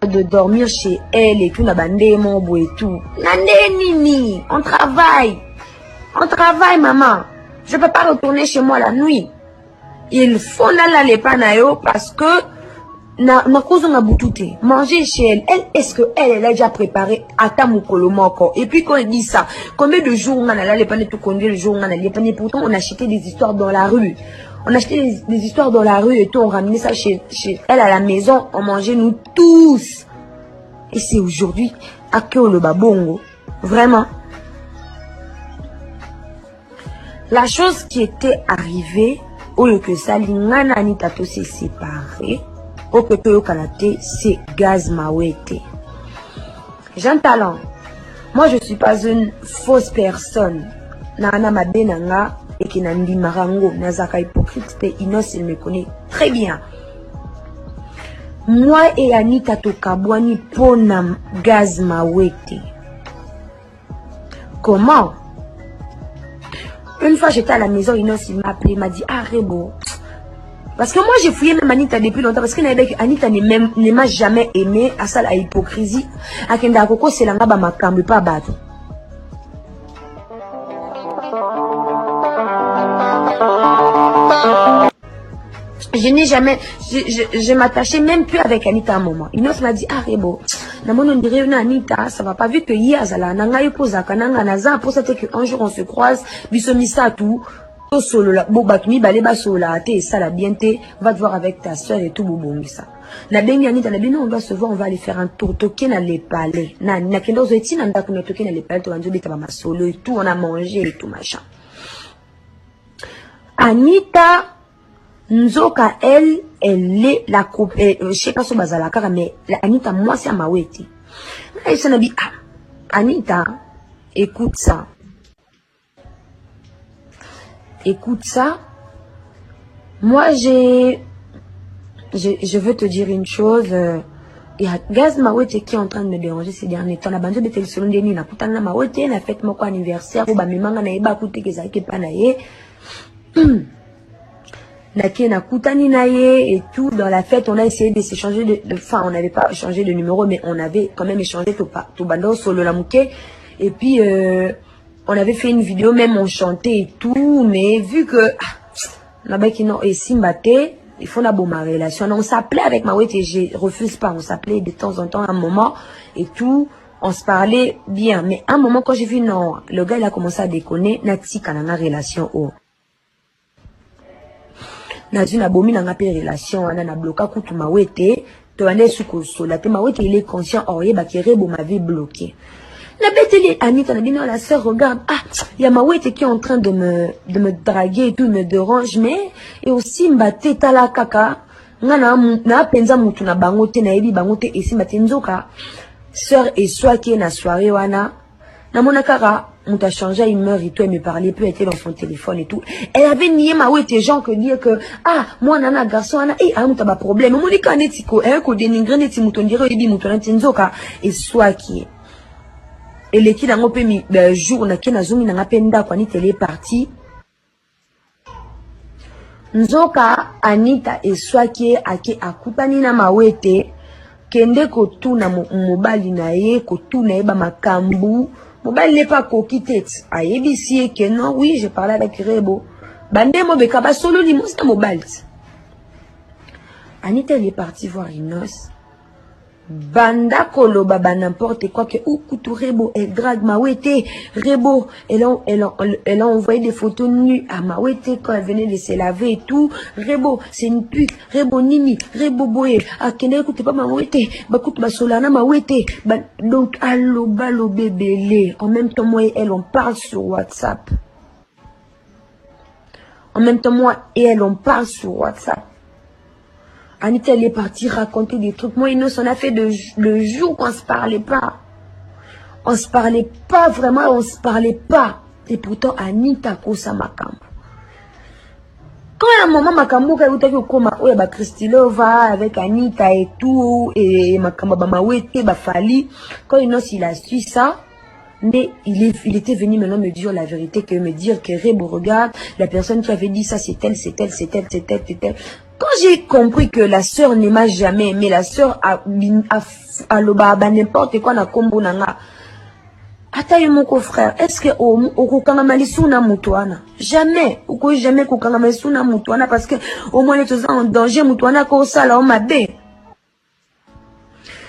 de dormir chez elle et tout, na bandé mon et tout. Nande nini, on travaille. On travaille, maman. Je ne peux pas retourner chez moi la nuit. Il faut n'aller pas nayo parce que na cause on a boutouté. Manger chez elle. Est-ce que elle a déjà préparé à ta encore? Et puis quand elle dit ça, combien de jours on a allé pas tout conduire le jour on a allé pas pourtant on a acheté des histoires dans la rue. On a acheté des histoires dans la rue et tout, on ramenait ça chez elle à la maison, on mangeait nous tous. Et c'est aujourd'hui à que le babongo. Vraiment. La chose qui était arrivée, au lieu que ça, l'ingana Anita s'est séparé, au lieu que Kanate, c'est Gaz Mawete. Jean Talent, moi je suis pas une fausse personne. Nana Mabenanga et Kenandi Marango, Nazaka hypocrite, Inos, il me connaît très bien. Moi et Anita Tokabwani Ponam Gaz Mawete. Comment? Une fois j'étais à la maison, Inos il m'a appelé, il m'a dit ah Rebo. Parce que moi j'ai fouillé même Anita depuis longtemps parce que Anita ne m'a jamais aimé à ça la hypocrisie. À Kenda Koko c'est l'anga ba makambe pas battre. Je n'ai jamais, je m'attachais même plus avec Anita à un moment. Inos m'a dit ah Rebo. On dirait une Anita, ça va pas vu que hier, Zala, Nanga Yopoza, Kananga Naza, pour ça qu'un jour on se croise, Bisomisa tout, to solo la, Bobakmi, Baleba Sola, et ça la bienté, va te voir avec ta soeur et tout, Bobongisa. Na bengi Anita, na bengi on doit se voir, on va aller faire un tour, toquer dans les palais. Na kendo zeti, nanda qu'on a toqué dans les palais, to anjo beta ma solo et tout, on a mangé et tout machin. Anita, Nzoka, elle est la coupe, je sais pas si bazalaka, mais Anita, moi, c'est à Mawete. Elle s'en a dit, ah, Anita, écoute ça. Écoute ça. Moi, je veux te dire une chose. Il y a Gaz Mawete qui est en train de me déranger ces derniers temps. La bande de télévision de Nina, Koutana Mawete, n'a fait mon anniversaire, ou Bamimanga Naïba, Kouté, Kezaki, Panaye. Et tout, dans la fête, on a essayé de s'échanger enfin, on n'avait pas échangé de numéro, mais on avait quand même échangé tout bando solo la mouké. Et puis, on avait fait une vidéo, même on chantait et tout, mais vu que, et Simbate, il faut ma relation. On s'appelait avec Mawete et je refuse pas, on s'appelait de temps en temps un moment et tout, on se parlait bien. Mais à un moment, quand j'ai vu, non, le gars, il a commencé à déconner, Nati, kanana relation, oh. Nazu na bomi na ngape relation ana na bloka kutu Mawete to ane suko sola te Mawete il est conscient oye bakere bo ma vie bloquée. Na beteli Anita na bino la sœur regarde ah il y a Mawete qui est en train de me draguer et tout me dérange mais et aussi mbate tala kaka ngana na penza mutu na bangote na ebi bangote esi mbate nzoka sœur et soit qui est na soirée wana na monakara on t'a changé, il meurt et tout, elle me parlait plus, elle était dans son téléphone et tout. Elle avait nié Mawete gens que dire que, ah, moi, nana, garçon, nana, eh, ah, t'as pas problème. Moi, dit qu'on est tico, hein, qu'on dénigre, neti, mouton, dirait, il dit, mouton, nzoka, et soit qui est. Et les qui n'a pas mis, le jour, n'a qui n'a zoomé, n'a pas penda, quand il est parti. Nzoka, Anita, et soit qui est, à qui, à koutani na Mawete, kende ko tout na mobali na ye, ko tout na eba makambu, mobile n'est pas coquille tête. Aïe, que non, oui, je parlais avec Rebo. Bandé, moi, bekaba solo, dis-moi, c'est un mobile. Anita, elle est partie voir Inos. Banda kolo baba n'importe quoi que ou kutu Rebo, elle drague Mawete. Rebo, elle a envoyé des photos nues à Mawete quand elle venait de se laver et tout. Rebo, c'est une pute. Rebo nini, Rebo boye. Ah, kene écoute pas Mawete. Bakut basolana Mawete. Donc, allo balo bébélé. En même temps, moi et elle, on parle sur WhatsApp. En même temps, moi et elle, on parle sur WhatsApp. Anita, elle est partie raconter des trucs. Moi, Inos, on a fait le jour qu'on se parlait pas. On se parlait pas, vraiment, on se parlait pas. Et pourtant, Anita, kosa makambo. Quand il y a un moment, makambo, quand il y a koma, oh, y'a Kristilova avec Anita et tout, et makambo, Mawete, Fali. Quand Inos, il a su ça, mais il était venu maintenant me dire la vérité, me dire que Rebo, regarde, la personne qui avait dit ça, c'est elle, c'est elle, c'est elle, c'est elle, c'est elle. Quand j'ai compris que la sœur ne m'a jamais aimé, la sœur a aloba ba n'importe quoi na kombo nanga. Ata yo moko frère, est-ce que okokanga malisu na mutuana? Jamais, jamais kokanga malisu na mutuana parce que au moins les en danger mutuana ko sala o mabe.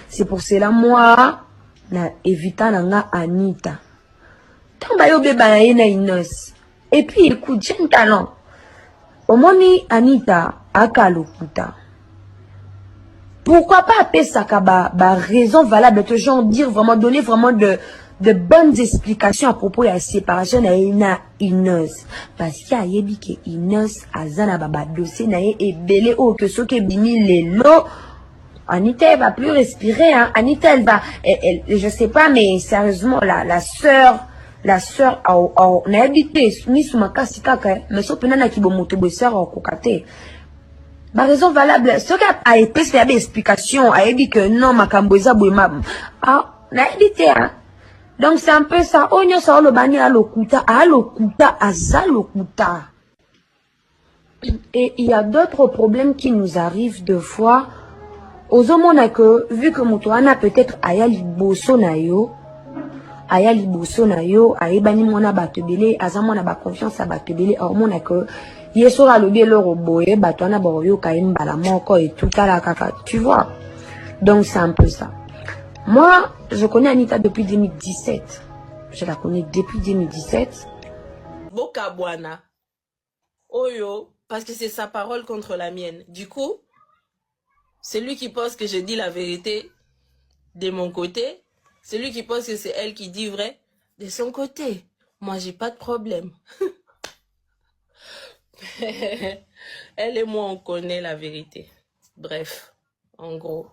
C'est pour cela moi na évita nanga Anita. Tant ba yo beba na ina inos. Et puis écoute, j'ai un talent. Au moins Anita akalokuta. Pourquoi pas appeler ça ba raison valable de genre dire vraiment donner vraiment de bonnes explications à propos de la séparation na Inos parce qu'il y a yebi que Inos azana baba dossier na et belé o que ce que bimi lelo Anita elle va plus respirer hein. Anita elle je sais pas mais sérieusement la sœur na habité ni sous ma kasi kaka mais so pena na kibomoto bo sœur au kokate. Ma raison valable, ce qu'a a été c'est une explication, a dit que non, ma camboisa boima. Ah, n'a évité hein. Donc c'est un peu ça. On y a ça le bani à l'okuta, à zalokuta. Et il y a d'autres problèmes qui nous arrivent deux fois. Aux hommes on a que vu que Moutouana peut-être ayali bosso na yo, ayebani mona batebele, azamona ba confiance à batebele, or mon a que yesora lobi loro boye batwana boroyo kaimba la moko et tout la kaka, tu vois. Donc c'est un peu ça. Moi, je connais Anita depuis 2017. Je la connais depuis 2017. Bokabwana. Oyo, parce que c'est sa parole contre la mienne. Du coup, celui qui pense que je dis la vérité de mon côté, celui qui pense que c'est elle qui dit vrai, de son côté. Moi, j'ai pas de problème. Elle et moi, on connaît la vérité. Bref, en gros,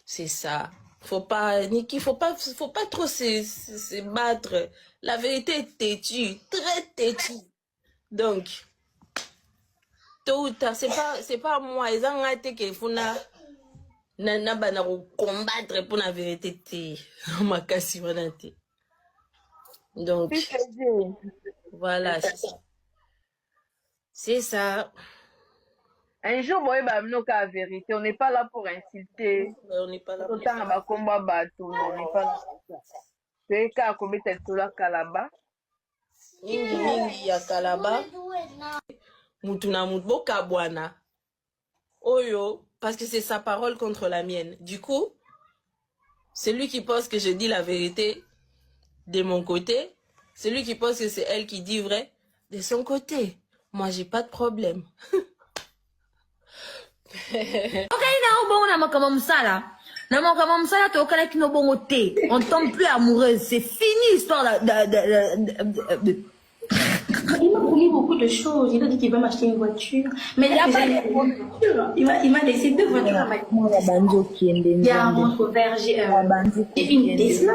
c'est ça. Faut pas, Niki, faut pas trop se battre. La vérité est têtue, très têtue. Donc, tôt ou tard, c'est pas moi. Ils ont été qu'il faut na combattre pour la vérité. Ma casse, donc, voilà, c'est ça. C'est ça. Un jour, moi, la vérité, on n'est pas là pour insulter. On n'est pas là pour ça. On n'est pas là pour ça. C'est quand on met la Kalaba. Mingi ya Kalaba. Mutuna mutbo kabwana. Oyo, parce que c'est sa parole contre la mienne. Du coup, celui qui pense que je dis la vérité de mon côté, celui qui pense que c'est elle qui dit vrai, de son côté. Moi, j'ai pas de problème. On tombe plus amoureuse. C'est fini l'histoire Il m'a promis beaucoup de choses. Il a dit qu'il va m'acheter une voiture. Mais il n'y a pas de voiture. Il m'a laissé 2 voitures à ma il y a un Range Verger et une Tesla.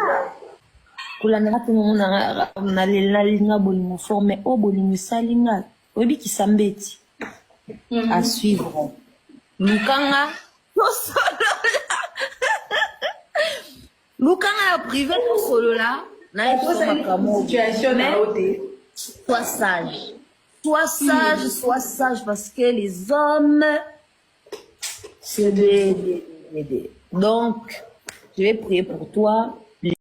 Kulandela tena na linga bolimo forme o bolimo salinga obi kisambeti à suivre lukanga lukanga privé solo là na situation sois sage parce que les hommes c'est des donc je vais prier pour toi.